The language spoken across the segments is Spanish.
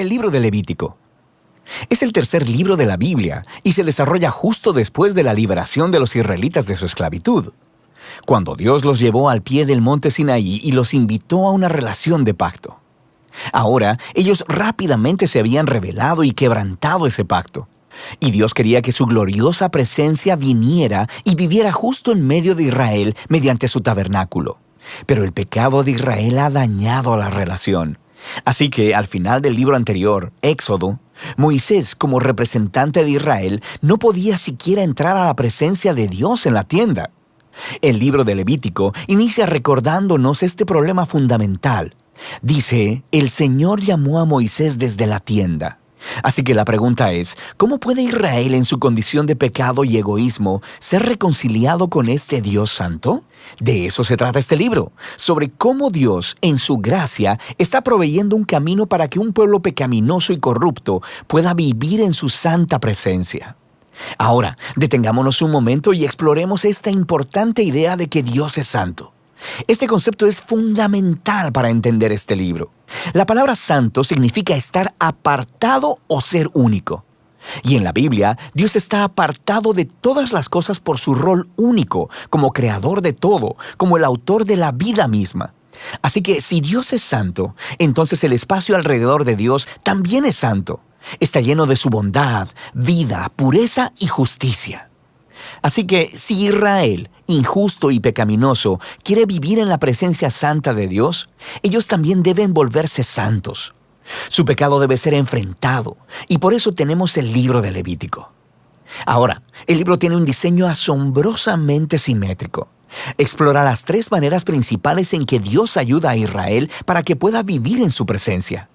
El libro de Levítico. Es el tercer libro de la Biblia y se desarrolla justo después de la liberación de los israelitas de su esclavitud, cuando Dios los llevó al pie del monte Sinaí y los invitó a una relación de pacto. Ahora, ellos rápidamente se habían rebelado y quebrantado ese pacto, y Dios quería que su gloriosa presencia viniera y viviera justo en medio de Israel mediante su tabernáculo. Pero el pecado de Israel ha dañado la relación. Así que al final del libro anterior, Éxodo, Moisés, como representante de Israel, no podía siquiera entrar a la presencia de Dios en la tienda. El libro de Levítico inicia recordándonos este problema fundamental. Dice, el Señor llamó a Moisés desde la tienda. Así que la pregunta es, ¿cómo puede Israel en su condición de pecado y egoísmo ser reconciliado con este Dios santo? De eso se trata este libro, sobre cómo Dios, en su gracia, está proveyendo un camino para que un pueblo pecaminoso y corrupto pueda vivir en su santa presencia. Ahora, detengámonos un momento y exploremos esta importante idea de que Dios es santo. Este concepto es fundamental para entender este libro. La palabra santo significa estar apartado o ser único. Y en la Biblia, Dios está apartado de todas las cosas por su rol único, como creador de todo, como el autor de la vida misma. Así que si Dios es santo, entonces el espacio alrededor de Dios también es santo. Está lleno de su bondad, vida, pureza y justicia. Así que si Israel, injusto y pecaminoso, quiere vivir en la presencia santa de Dios, ellos también deben volverse santos. Su pecado debe ser enfrentado, y por eso tenemos el libro de Levítico. Ahora, el libro tiene un diseño asombrosamente simétrico. Explora las tres maneras principales en que Dios ayuda a Israel para que pueda vivir en su presencia.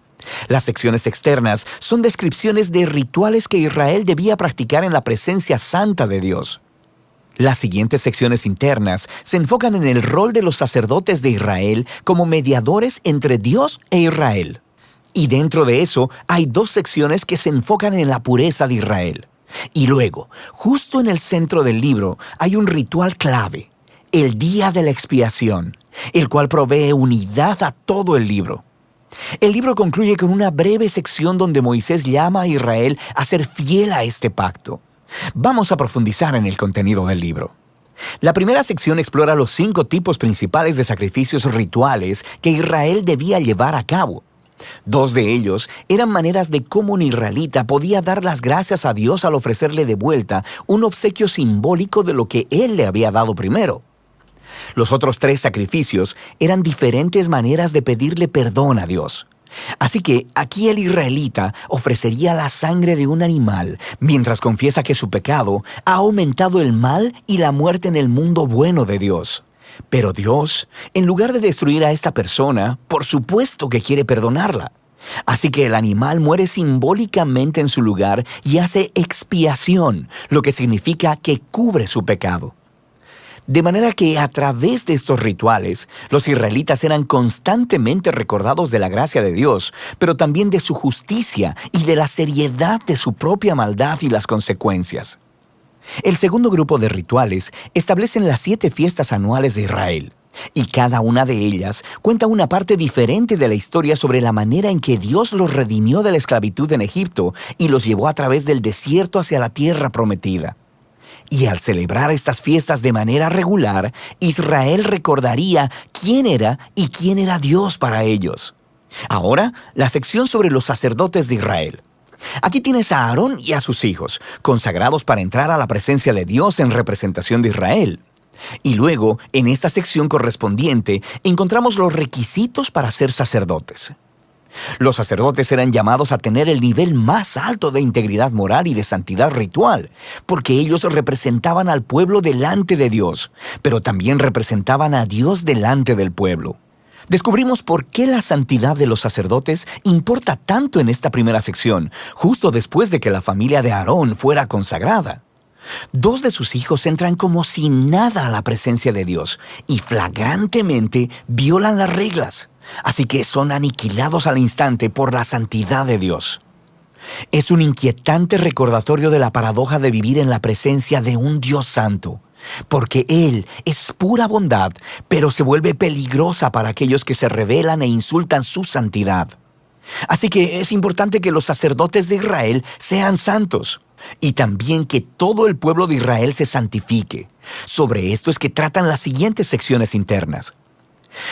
Las secciones externas son descripciones de rituales que Israel debía practicar en la presencia santa de Dios. Las siguientes secciones internas se enfocan en el rol de los sacerdotes de Israel como mediadores entre Dios e Israel. Y dentro de eso hay dos secciones que se enfocan en la pureza de Israel. Y luego, justo en el centro del libro, hay un ritual clave, el Día de la Expiación, el cual provee unidad a todo el libro. El libro concluye con una breve sección donde Moisés llama a Israel a ser fiel a este pacto. Vamos a profundizar en el contenido del libro. La primera sección explora los 5 tipos principales de sacrificios rituales que Israel debía llevar a cabo. 2 de ellos eran maneras de cómo un israelita podía dar las gracias a Dios al ofrecerle de vuelta un obsequio simbólico de lo que Él le había dado primero. Los otros 3 sacrificios eran diferentes maneras de pedirle perdón a Dios. Así que aquí el israelita ofrecería la sangre de un animal mientras confiesa que su pecado ha aumentado el mal y la muerte en el mundo bueno de Dios. Pero Dios, en lugar de destruir a esta persona, por supuesto que quiere perdonarla. Así que el animal muere simbólicamente en su lugar y hace expiación, lo que significa que cubre su pecado. De manera que a través de estos rituales, los israelitas eran constantemente recordados de la gracia de Dios, pero también de su justicia y de la seriedad de su propia maldad y las consecuencias. El segundo grupo de rituales establecen las 7 fiestas anuales de Israel, y cada una de ellas cuenta una parte diferente de la historia sobre la manera en que Dios los redimió de la esclavitud en Egipto y los llevó a través del desierto hacia la tierra prometida. Y al celebrar estas fiestas de manera regular, Israel recordaría quién era y quién era Dios para ellos. Ahora, la sección sobre los sacerdotes de Israel. Aquí tienes a Aarón y a sus hijos, consagrados para entrar a la presencia de Dios en representación de Israel. Y luego, en esta sección correspondiente, encontramos los requisitos para ser sacerdotes. Los sacerdotes eran llamados a tener el nivel más alto de integridad moral y de santidad ritual, porque ellos representaban al pueblo delante de Dios, pero también representaban a Dios delante del pueblo. Descubrimos por qué la santidad de los sacerdotes importa tanto en esta primera sección, justo después de que la familia de Aarón fuera consagrada. 2 de sus hijos entran como si nada a la presencia de Dios y flagrantemente violan las reglas. Así que son aniquilados al instante por la santidad de Dios. Es un inquietante recordatorio de la paradoja de vivir en la presencia de un Dios santo, porque Él es pura bondad, pero se vuelve peligrosa para aquellos que se rebelan e insultan su santidad. Así que es importante que los sacerdotes de Israel sean santos y también que todo el pueblo de Israel se santifique. Sobre esto es que tratan las siguientes secciones internas.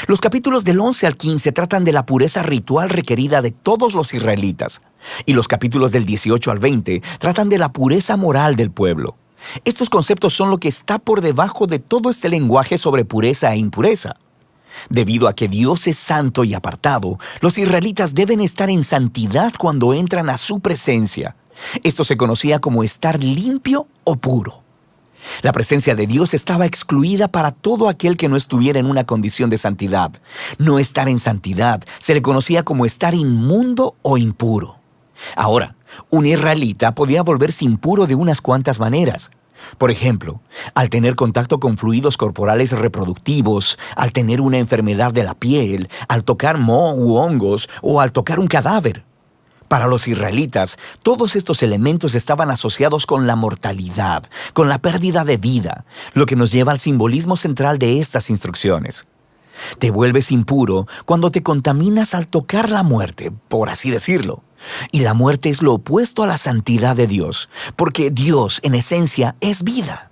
Los capítulos del 11 al 15 tratan de la pureza ritual requerida de todos los israelitas, y los capítulos del 18 al 20 tratan de la pureza moral del pueblo. Estos conceptos son lo que está por debajo de todo este lenguaje sobre pureza e impureza. Debido a que Dios es santo y apartado, los israelitas deben estar en santidad cuando entran a su presencia. Esto se conocía como estar limpio o puro. La presencia de Dios estaba excluida para todo aquel que no estuviera en una condición de santidad. No estar en santidad se le conocía como estar inmundo o impuro. Ahora, un israelita podía volverse impuro de unas cuantas maneras. Por ejemplo, al tener contacto con fluidos corporales reproductivos, al tener una enfermedad de la piel, al tocar moho u hongos o al tocar un cadáver. Para los israelitas, todos estos elementos estaban asociados con la mortalidad, con la pérdida de vida, lo que nos lleva al simbolismo central de estas instrucciones. Te vuelves impuro cuando te contaminas al tocar la muerte, por así decirlo. Y la muerte es lo opuesto a la santidad de Dios, porque Dios, en esencia, es vida.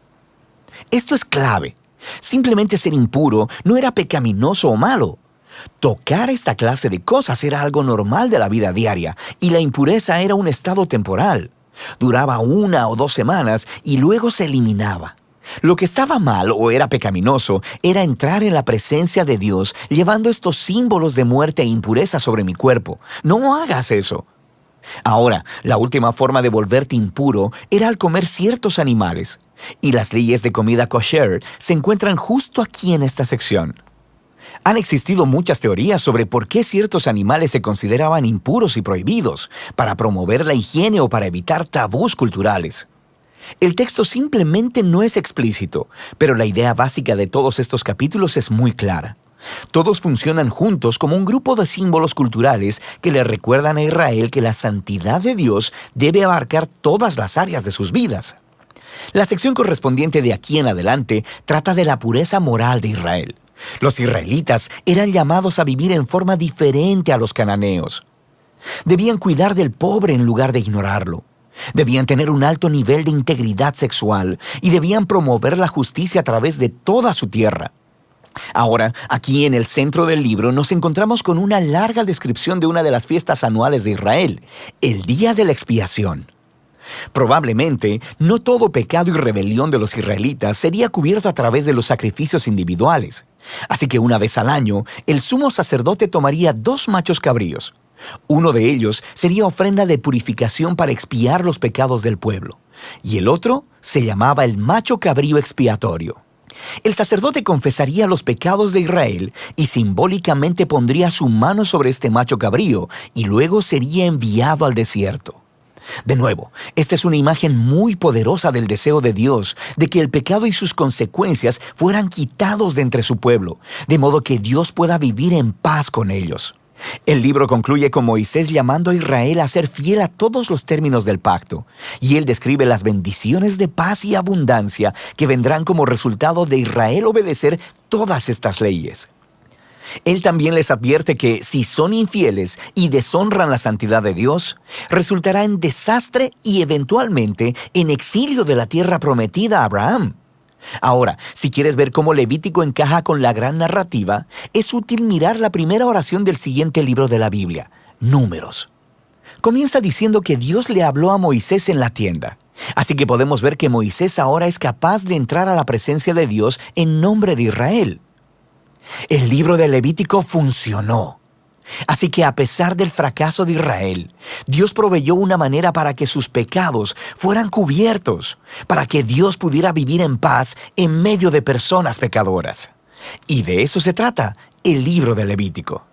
Esto es clave. Simplemente ser impuro no era pecaminoso o malo. Tocar esta clase de cosas era algo normal de la vida diaria, y la impureza era un estado temporal. Duraba 1 o 2 semanas y luego se eliminaba. Lo que estaba mal o era pecaminoso era entrar en la presencia de Dios llevando estos símbolos de muerte e impureza sobre mi cuerpo. No hagas eso. Ahora, la última forma de volverte impuro era al comer ciertos animales, y las leyes de comida kosher se encuentran justo aquí en esta sección. Han existido muchas teorías sobre por qué ciertos animales se consideraban impuros y prohibidos, para promover la higiene o para evitar tabús culturales. El texto simplemente no es explícito, pero la idea básica de todos estos capítulos es muy clara. Todos funcionan juntos como un grupo de símbolos culturales que le recuerdan a Israel que la santidad de Dios debe abarcar todas las áreas de sus vidas. La sección correspondiente de aquí en adelante trata de la pureza moral de Israel. Los israelitas eran llamados a vivir en forma diferente a los cananeos. Debían cuidar del pobre en lugar de ignorarlo. Debían tener un alto nivel de integridad sexual y debían promover la justicia a través de toda su tierra. Ahora, aquí en el centro del libro nos encontramos con una larga descripción de una de las fiestas anuales de Israel, el Día de la Expiación. Probablemente, no todo pecado y rebelión de los israelitas sería cubierto a través de los sacrificios individuales. Así que una vez al año, el sumo sacerdote tomaría 2 machos cabríos. Uno de ellos sería ofrenda de purificación para expiar los pecados del pueblo, y el otro se llamaba el macho cabrío expiatorio. El sacerdote confesaría los pecados de Israel y simbólicamente pondría su mano sobre este macho cabrío y luego sería enviado al desierto. De nuevo, esta es una imagen muy poderosa del deseo de Dios de que el pecado y sus consecuencias fueran quitados de entre su pueblo, de modo que Dios pueda vivir en paz con ellos. El libro concluye con Moisés llamando a Israel a ser fiel a todos los términos del pacto, y él describe las bendiciones de paz y abundancia que vendrán como resultado de Israel obedecer todas estas leyes. Él también les advierte que si son infieles y deshonran la santidad de Dios, resultará en desastre y eventualmente en exilio de la tierra prometida a Abraham. Ahora, si quieres ver cómo Levítico encaja con la gran narrativa, es útil mirar la primera oración del siguiente libro de la Biblia, Números. Comienza diciendo que Dios le habló a Moisés en la tienda. Así que podemos ver que Moisés ahora es capaz de entrar a la presencia de Dios en nombre de Israel. El libro de Levítico funcionó. Así que a pesar del fracaso de Israel, Dios proveyó una manera para que sus pecados fueran cubiertos, para que Dios pudiera vivir en paz en medio de personas pecadoras. Y de eso se trata el libro de Levítico.